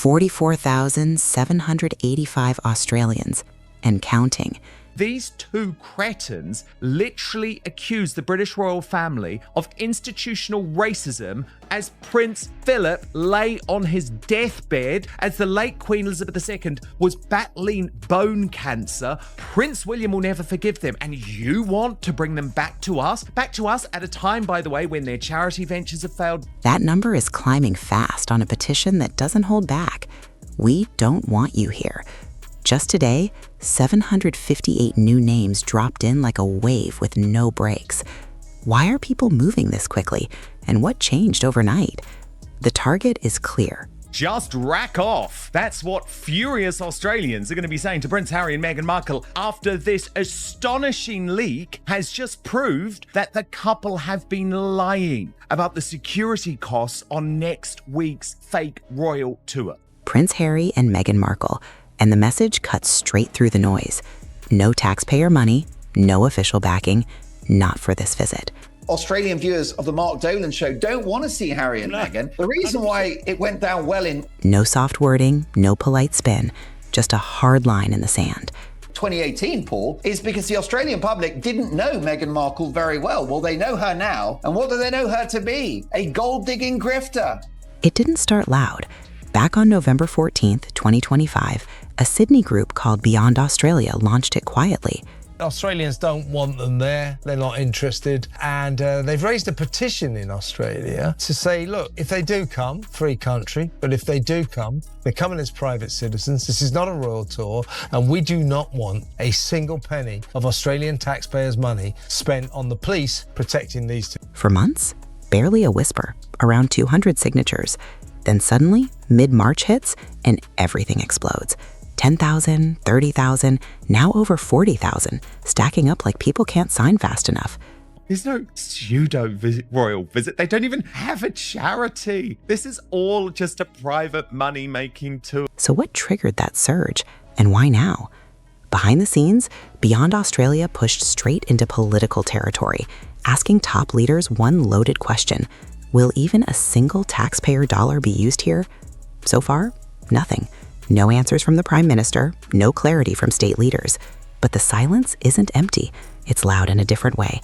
44,785 Australians, and counting. These two cretins literally accused the British royal family of institutional racism as Prince Philip lay on his deathbed as the late Queen Elizabeth II was battling bone cancer. Prince William will never forgive them, and you want to bring them back to us at a time, by the way, when their charity ventures have failed. That number is climbing fast on a petition that doesn't hold back. We don't want you here. Just today, 758 new names dropped in like a wave with no brakes. Why are people moving this quickly? And what changed overnight? The target is clear. Just rack off. That's what furious Australians are going to be saying to Prince Harry and Meghan Markle after this astonishing leak has just proved that the couple have been lying about the security costs on next week's fake royal tour. Prince Harry and Meghan Markle. And the message cuts straight through the noise. No taxpayer money, no official backing, not for this visit. Australian viewers of the Mark Dolan show don't want to see Harry and Meghan. The reason why it went down well in no soft wording, no polite spin, just a hard line in the sand. 2018, Paul, is because the Australian public didn't know Meghan Markle very well. Well, they know her now. And what do they know her to be? A gold-digging grifter. It didn't start loud. Back on November 14th, 2025, a Sydney group called Beyond Australia launched it quietly. Australians don't want them there, they're not interested, and they've raised a petition in Australia to say, look, if they do come, free country, but if they do come, they're coming as private citizens, this is not a royal tour, and we do not want a single penny of Australian taxpayers' money spent on the police protecting these two. For months, barely a whisper, around 200 signatures. Then suddenly, mid-March hits and everything explodes. 10,000, 30,000, now over 40,000, stacking up like people can't sign fast enough. There's no royal visit. They don't even have a charity. This is all just a private money-making tour. So what triggered that surge, and why now? Behind the scenes, Beyond Australia pushed straight into political territory, asking top leaders one loaded question. Will even a single taxpayer dollar be used here? So far, nothing. No answers from the Prime Minister, no clarity from state leaders. But the silence isn't empty. It's loud in a different way.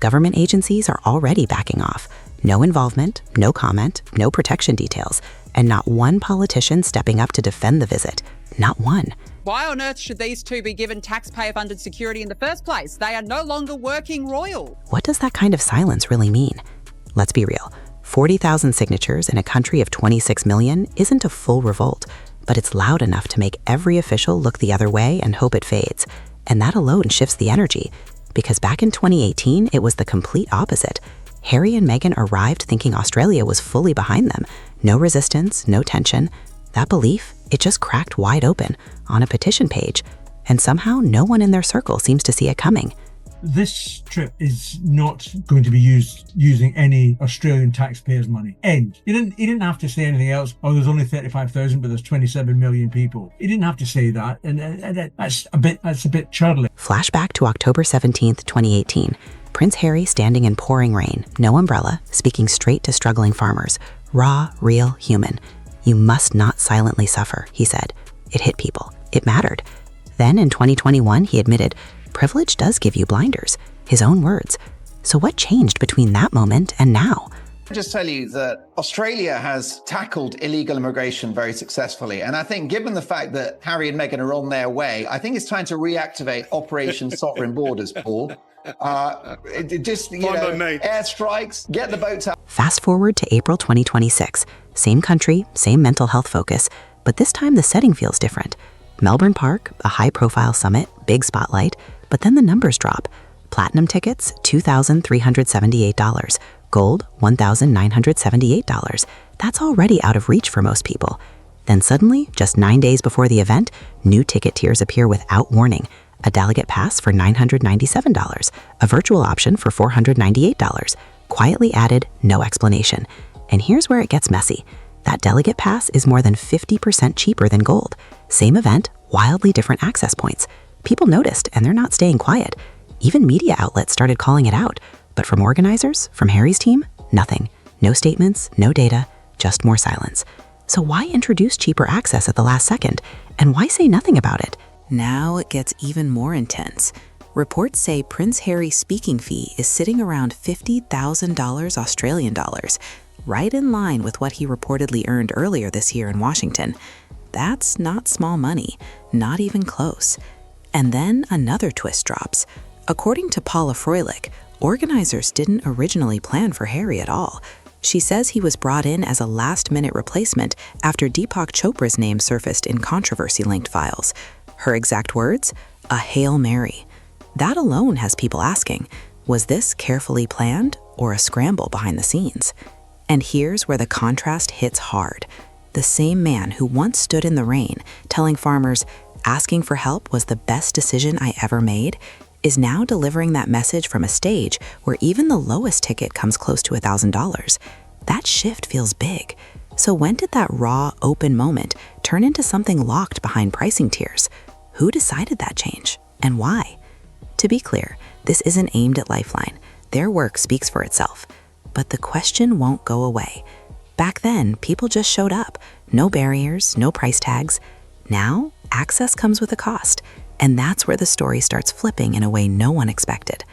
Government agencies are already backing off. No involvement, no comment, no protection details, and not one politician stepping up to defend the visit. Not one. Why on earth should these two be given taxpayer-funded security in the first place? They are no longer working royal. What does that kind of silence really mean? Let's be real. 40,000 signatures in a country of 26 million isn't a full revolt, but it's loud enough to make every official look the other way and hope it fades. And that alone shifts the energy, because back in 2018, it was the complete opposite. Harry and Meghan arrived thinking Australia was fully behind them. No resistance, no tension. That belief, it just cracked wide open on a petition page, and somehow no one in their circle seems to see it coming. This trip is not going to be used using any Australian taxpayers' money. End. He didn't have to say anything else. Oh, there's only 35,000, but there's 27 million people. He didn't have to say that, and that's a bit churlish. Flashback to October 17th, 2018. Prince Harry standing in pouring rain, no umbrella, speaking straight to struggling farmers. Raw, real, human. You must not silently suffer, he said. It hit people. It mattered. Then in 2021, he admitted, privilege does give you blinders, his own words. So what changed between that moment and now? I'll just tell you that Australia has tackled illegal immigration very successfully. And I think given the fact that Harry and Meghan are on their way, I think it's time to reactivate Operation Sovereign Borders, Paul. Airstrikes, get the boats out. Fast forward to April 2026. Same country, same mental health focus, but this time the setting feels different. Melbourne Park, a high-profile summit, big spotlight, but then the numbers drop. Platinum tickets, $2,378. Gold, $1,978. That's already out of reach for most people. Then suddenly, just 9 days before the event, new ticket tiers appear without warning. A delegate pass for $997, a virtual option for $498. Quietly added, no explanation. And here's where it gets messy. That delegate pass is more than 50% cheaper than gold. Same event, wildly different access points. People noticed, and they're not staying quiet. Even media outlets started calling it out. But from organizers, from Harry's team, nothing. No statements, no data, just more silence. So why introduce cheaper access at the last second? And why say nothing about it? Now it gets even more intense. Reports say Prince Harry's speaking fee is sitting around $50,000 Australian dollars, right in line with what he reportedly earned earlier this year in Washington. That's not small money, not even close. And then another twist drops. According to Paula Froelich, organizers didn't originally plan for Harry at all. She says he was brought in as a last-minute replacement after Deepak Chopra's name surfaced in controversy-linked files. Her exact words? A Hail Mary. That alone has people asking, was this carefully planned or a scramble behind the scenes? And here's where the contrast hits hard. The same man who once stood in the rain telling farmers, asking for help was the best decision I ever made, is now delivering that message from a stage where even the lowest ticket comes close to $1,000. That shift feels big. So when did that raw, open moment turn into something locked behind pricing tiers? Who decided that change? And why? To be clear, this isn't aimed at Lifeline. Their work speaks for itself. But the question won't go away. Back then, people just showed up. No barriers, no price tags. Now, access comes with a cost. And that's where the story starts flipping in a way no one expected.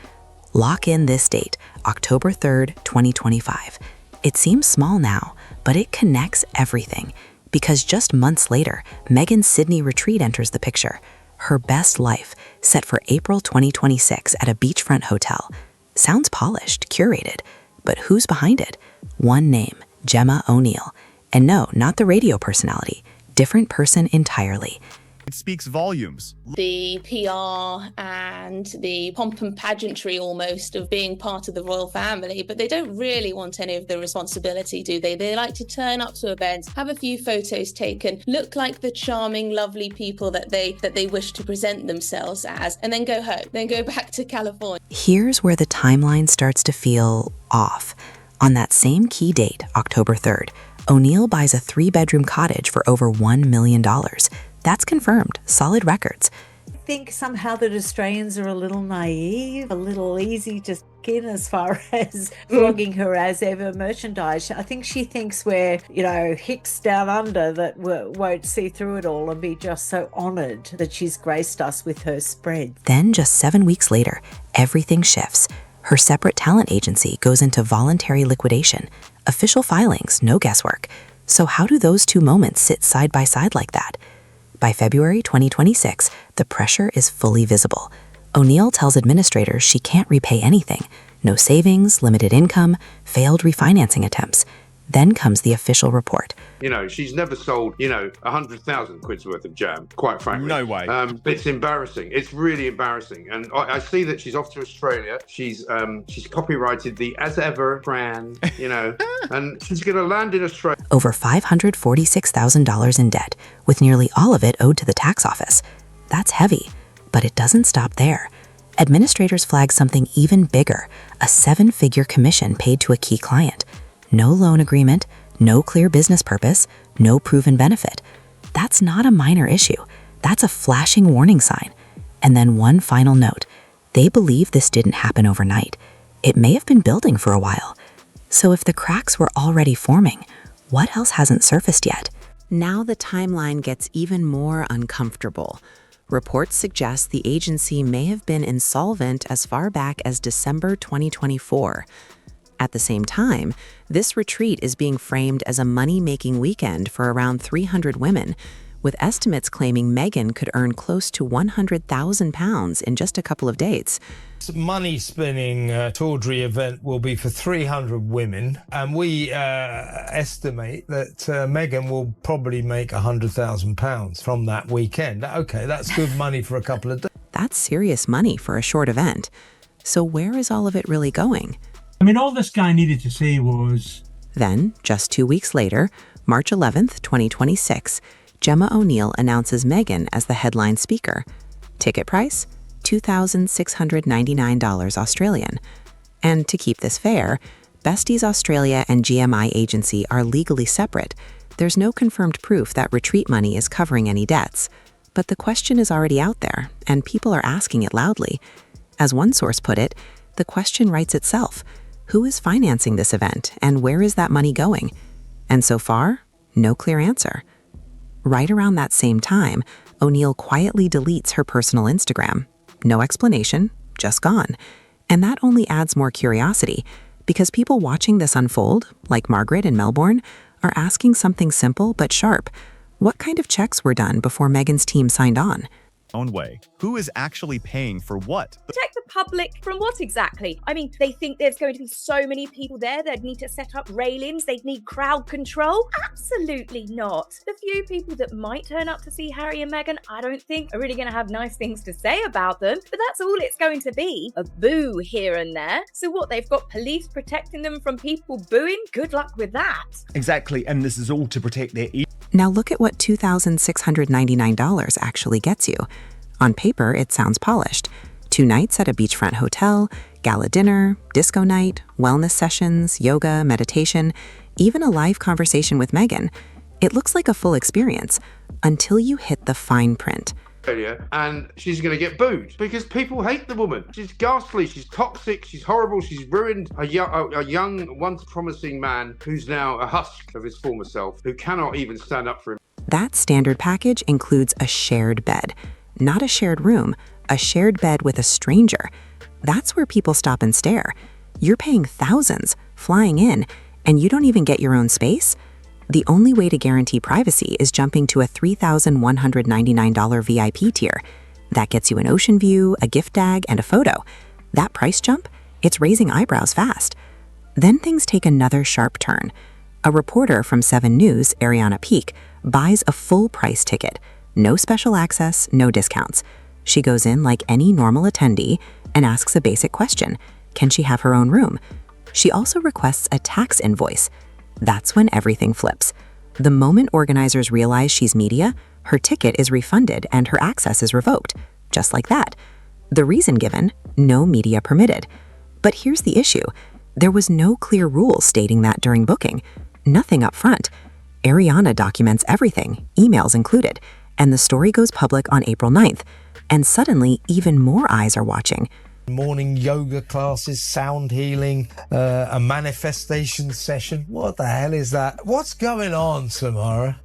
Lock in this date, October 3rd, 2025. It seems small now, but it connects everything. Because just months later, Meghan's Sydney retreat enters the picture. Her best life, set for April 2026 at a beachfront hotel. Sounds polished, curated. But who's behind it? One name, Gemma O'Neill. And no, not the radio personality. Different person entirely. It speaks volumes. The PR and the pomp and pageantry almost of being part of the royal family, but they don't really want any of the responsibility, do they? They like to turn up to events, have a few photos taken, look like the charming, lovely people that they wish to present themselves as, and then go home, then go back to California. Here's where the timeline starts to feel off. On that same key date, October 3rd, O'Neill buys a 3-bedroom cottage for over $1 million. That's confirmed, solid records. I think somehow that Australians are a little naive, a little easy to skin as far as flogging her as ever merchandise. I think she thinks we're, hicks down under that won't see through it all and be just so honoured that she's graced us with her spread. Then just 7 weeks later, everything shifts. Her separate talent agency goes into voluntary liquidation. Official filings, no guesswork. So how do those two moments sit side by side like that? By February 2026, the pressure is fully visible. O'Neill tells administrators she can't repay anything. No savings, limited income, failed refinancing attempts. Then comes the official report. She's never sold, 100,000 quid's worth of jam, quite frankly. No way. It's embarrassing. It's really embarrassing. And I see that she's off to Australia. She's copyrighted the As Ever brand, and she's going to land in Australia. Over $546,000 in debt, with nearly all of it owed to the tax office. That's heavy, but it doesn't stop there. Administrators flag something even bigger, a 7-figure commission paid to a key client. No loan agreement, no clear business purpose, no proven benefit. That's not a minor issue. That's a flashing warning sign. And then one final note. They believe this didn't happen overnight. It may have been building for a while. So if the cracks were already forming, what else hasn't surfaced yet? Now the timeline gets even more uncomfortable. Reports suggest the agency may have been insolvent as far back as December 2024. At the same time, this retreat is being framed as a money-making weekend for around 300 women, with estimates claiming Meghan could earn close to £100,000 in just a couple of dates. This money-spinning tawdry event will be for 300 women, and we estimate that Meghan will probably make £100,000 from that weekend. Okay, that's good money for a couple of days. That's serious money for a short event. So where is all of it really going? All this guy needed to say was... Then, just 2 weeks later, March 11th, 2026, Gemma O'Neill announces Meghan as the headline speaker. Ticket price? $2,699 Australian. And to keep this fair, Besties Australia and GMI Agency are legally separate. There's no confirmed proof that retreat money is covering any debts. But the question is already out there, and people are asking it loudly. As one source put it, the question writes itself. Who is financing this event, and where is that money going? And so far, No clear answer. Right around that same time, O'Neill quietly deletes her personal Instagram. No explanation, just gone. And that only adds more curiosity, because people watching this unfold, like Margaret in Melbourne, are asking something simple but sharp. What kind of checks were done before Meghan's team signed on? Own way. Who is actually paying for what? Protect the public from what exactly? I mean, they think there's going to be so many people there, they'd need to set up railings, they'd need crowd control? Absolutely not. The few people that might turn up to see Harry and Meghan, I don't think are really going to have nice things to say about them, but that's all it's going to be. A boo here and there. So what, they've got police protecting them from people booing? Good luck with that. Exactly, and this is all to protect their Now look at what $2,699 actually gets you. On paper, it sounds polished. 2 nights at a beachfront hotel, gala dinner, disco night, wellness sessions, yoga, meditation, even a live conversation with Meghan. It looks like a full experience until you hit the fine print. And she's going to get booed because people hate the woman. She's ghastly, she's toxic, she's horrible, she's ruined a young, once promising man who's now a husk of his former self, who cannot even stand up for him. That standard package includes a shared bed. Not a shared room, a shared bed with a stranger. That's where people stop and stare. You're paying thousands, flying in, and you don't even get your own space? The only way to guarantee privacy is jumping to a $3,199 VIP tier. That gets you an ocean view, a gift bag, and a photo. That price jump? It's raising eyebrows fast. Then things take another sharp turn. A reporter from 7 News, Ariana Peake, buys a full-price ticket. No special access, no discounts. She goes in like any normal attendee and asks a basic question. Can she have her own room? She also requests a tax invoice. That's when everything flips. The moment organizers realize she's media, her ticket is refunded and her access is revoked. Just like that. The reason given, no media permitted. But here's the issue. There was no clear rule stating that during booking. Nothing up front. Ariana documents everything, emails included. And the story goes public on April 9th, and suddenly even more eyes are watching. Morning yoga classes, sound healing, a manifestation session. What the hell is that? What's going on, Samara?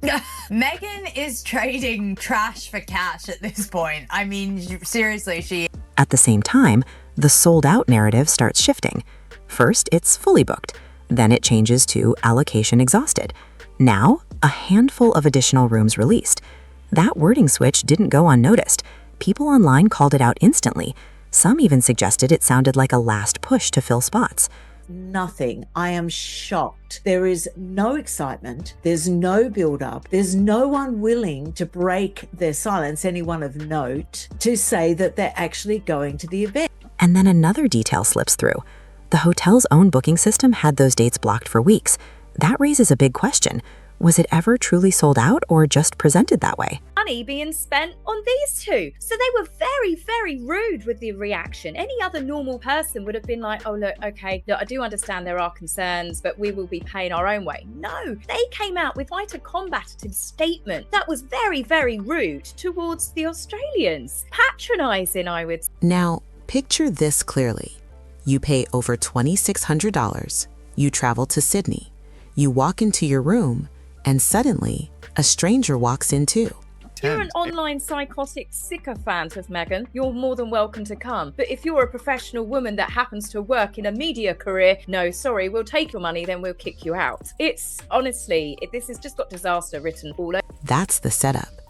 Meghan is trading trash for cash at this point. I mean, seriously, she... At the same time, the sold-out narrative starts shifting. First, it's fully booked. Then it changes to allocation exhausted. Now, a handful of additional rooms released. That wording switch didn't go unnoticed. People online called it out instantly. Some even suggested it sounded like a last push to fill spots. Nothing. I am shocked. There is no excitement. There's no build-up. There's no one willing to break their silence, anyone of note, to say that they're actually going to the event. And then another detail slips through. The hotel's own booking system had those dates blocked for weeks. That raises a big question. Was it ever truly sold out or just presented that way? Money being spent on these two. So they were very, very rude with the reaction. Any other normal person would have been like, oh, look, okay, look, I do understand there are concerns, but we will be paying our own way. No, they came out with quite a combative statement that was very, very rude towards the Australians. Patronising, I would say. Now, picture this clearly. You pay over $2,600. You travel to Sydney. You walk into your room, and suddenly, a stranger walks in too. If you're an online psychotic sycophant of Meghan, you're more than welcome to come. But if you're a professional woman that happens to work in a media career, no, sorry, we'll take your money, then we'll kick you out. It's honestly, this has just got disaster written all over. That's the setup.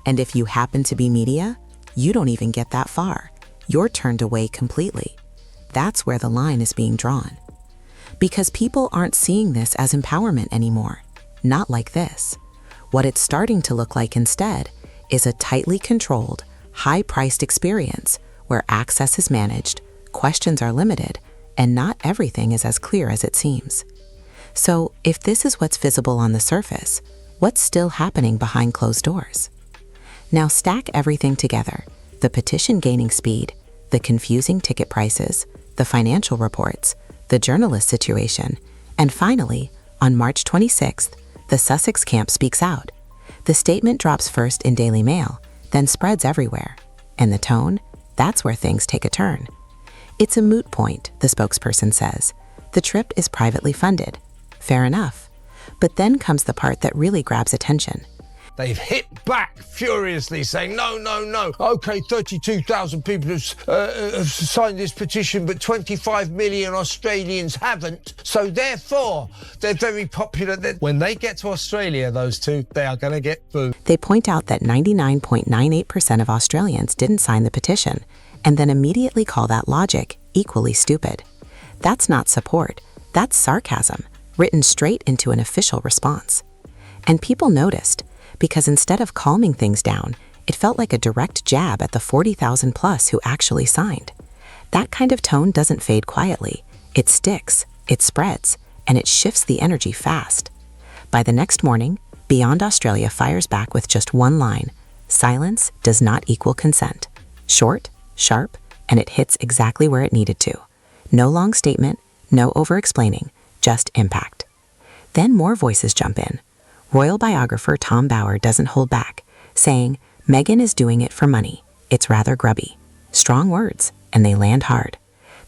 And if you happen to be media, you don't even get that far. You're turned away completely. That's where the line is being drawn. Because people aren't seeing this as empowerment anymore. Not like this. What it's starting to look like instead is a tightly controlled, high-priced experience where access is managed, questions are limited, and not everything is as clear as it seems. So, if this is what's visible on the surface, what's still happening behind closed doors? Now stack everything together: the petition gaining speed, the confusing ticket prices, the financial reports, the journalist situation, and finally, on March 26th, the Sussex camp speaks out. The statement drops first in Daily Mail, then spreads everywhere. And the tone? That's where things take a turn. It's a moot point, the spokesperson says. The trip is privately funded. Fair enough. But then comes the part that really grabs attention. They've hit back furiously, saying, no, no, no. OK, 32,000 people have signed this petition, but 25 million Australians haven't. So therefore, they're very popular. When they get to Australia, those two, they are going to get booed. They point out that 99.98% of Australians didn't sign the petition, and then immediately call that logic equally stupid. That's not support. That's sarcasm, written straight into an official response. And people noticed, because instead of calming things down, it felt like a direct jab at the 40,000 plus who actually signed. That kind of tone doesn't fade quietly. It sticks, it spreads, and it shifts the energy fast. By the next morning, Beyond Australia fires back with just one line: silence does not equal consent. Short, sharp, and it hits exactly where it needed to. No long statement, no over-explaining, just impact. Then more voices jump in. Royal biographer Tom Bauer doesn't hold back, saying, Meghan is doing it for money. It's rather grubby. Strong words, and they land hard.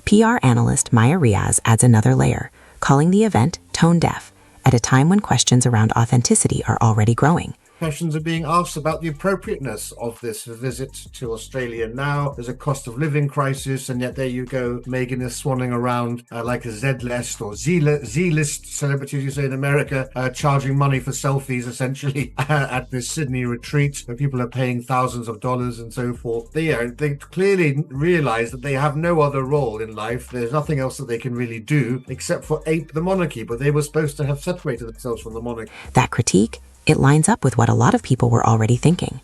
PR analyst Maya Riaz adds another layer, calling the event tone-deaf, at a time when questions around authenticity are already growing. Questions are being asked about the appropriateness of this visit to Australia now. There's a cost of living crisis, and yet there you go. Meghan is swanning around like a Z-list or Z-list celebrity, as you say in America, charging money for selfies, essentially, at this Sydney retreat, where people are paying thousands of dollars and so forth. They clearly realise that they have no other role in life. There's nothing else that they can really do except for ape the monarchy, but they were supposed to have separated themselves from the monarchy. That critique, it lines up with what a lot of people were already thinking.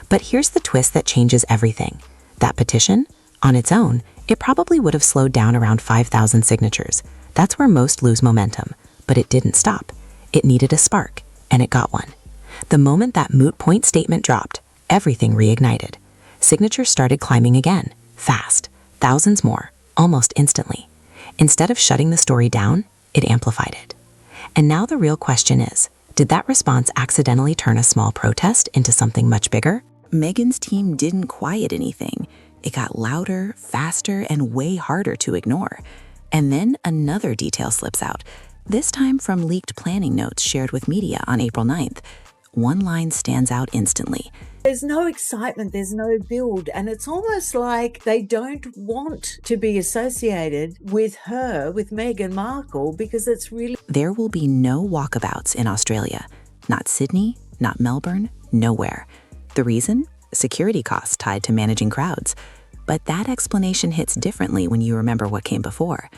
But here's the twist that changes everything. That petition, on its own, it probably would have slowed down around 5,000 signatures. That's where most lose momentum. But it didn't stop. It needed a spark, and it got one. The moment that moot point statement dropped, everything reignited. Signatures started climbing again, fast, thousands more, almost instantly. Instead of shutting the story down, it amplified it. And now the real question is, did that response accidentally turn a small protest into something much bigger? Meghan's team didn't quiet anything. It got louder, faster, and way harder to ignore. And then another detail slips out, this time from leaked planning notes shared with media on April 9th. One line stands out instantly. There's no excitement, there's no build, and it's almost like they don't want to be associated with her, with Meghan Markle, because it's really... There will be no walkabouts in Australia. Not Sydney, not Melbourne, nowhere. The reason? Security costs tied to managing crowds. But that explanation hits differently when you remember what came before.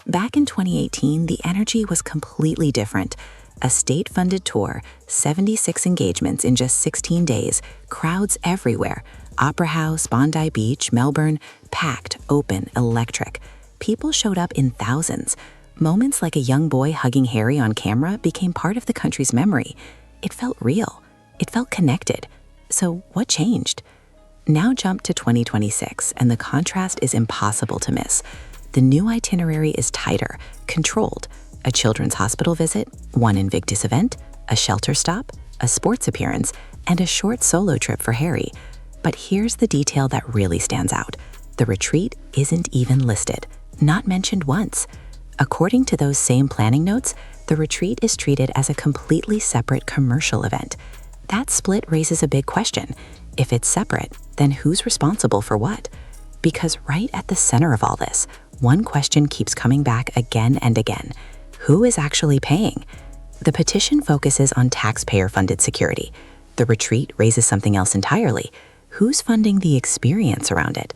Back in 2018, the energy was completely different. A state-funded tour, 76 engagements in just 16 days, crowds everywhere. Opera House, Bondi Beach, Melbourne, packed, open, electric. People showed up in thousands. Moments like a young boy hugging Harry on camera became part of the country's memory. It felt real. It felt connected. So what changed? Now jump to 2026, and the contrast is impossible to miss. The new itinerary is tighter, controlled. A children's hospital visit, one Invictus event, a shelter stop, a sports appearance, and a short solo trip for Harry. But here's the detail that really stands out. The retreat isn't even listed, not mentioned once. According to those same planning notes, the retreat is treated as a completely separate commercial event. That split raises a big question. If it's separate, then who's responsible for what? Because right at the center of all this, one question keeps coming back again and again. Who is actually paying? The petition focuses on taxpayer-funded security. The retreat raises something else entirely. Who's funding the experience around it?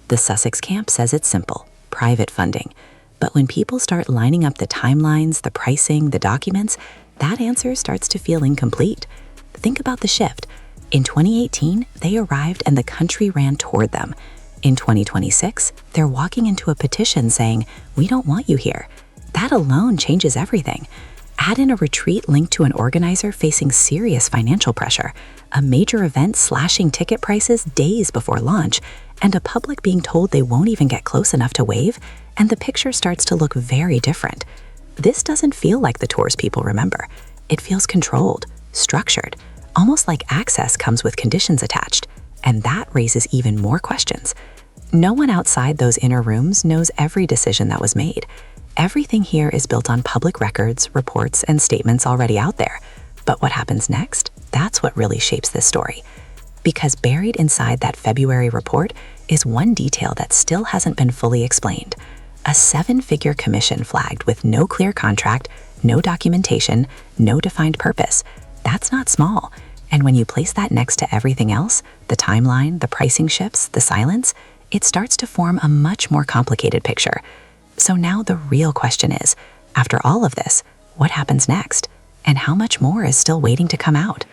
The Sussex camp says it's simple, private funding. But when people start lining up the timelines, the pricing, the documents, that answer starts to feel incomplete. Think about the shift. In 2018, they arrived and the country ran toward them. In 2026, they're walking into a petition saying, "We don't want you here." That alone changes everything. Add in a retreat linked to an organizer facing serious financial pressure, a major event slashing ticket prices days before launch, and a public being told they won't even get close enough to wave, and the picture starts to look very different. This doesn't feel like the tours people remember. It feels controlled, structured, almost like access comes with conditions attached, and that raises even more questions. No one outside those inner rooms knows every decision that was made. Everything here is built on public records, reports, and statements already out there. But what happens next? That's what really shapes this story. Because buried inside that February report is one detail that still hasn't been fully explained. A 7-figure commission flagged with no clear contract, no documentation, no defined purpose. That's not small. And when you place that next to everything else, the timeline, the pricing shifts, the silence, it starts to form a much more complicated picture. So now the real question is, after all of this, what happens next? And how much more is still waiting to come out?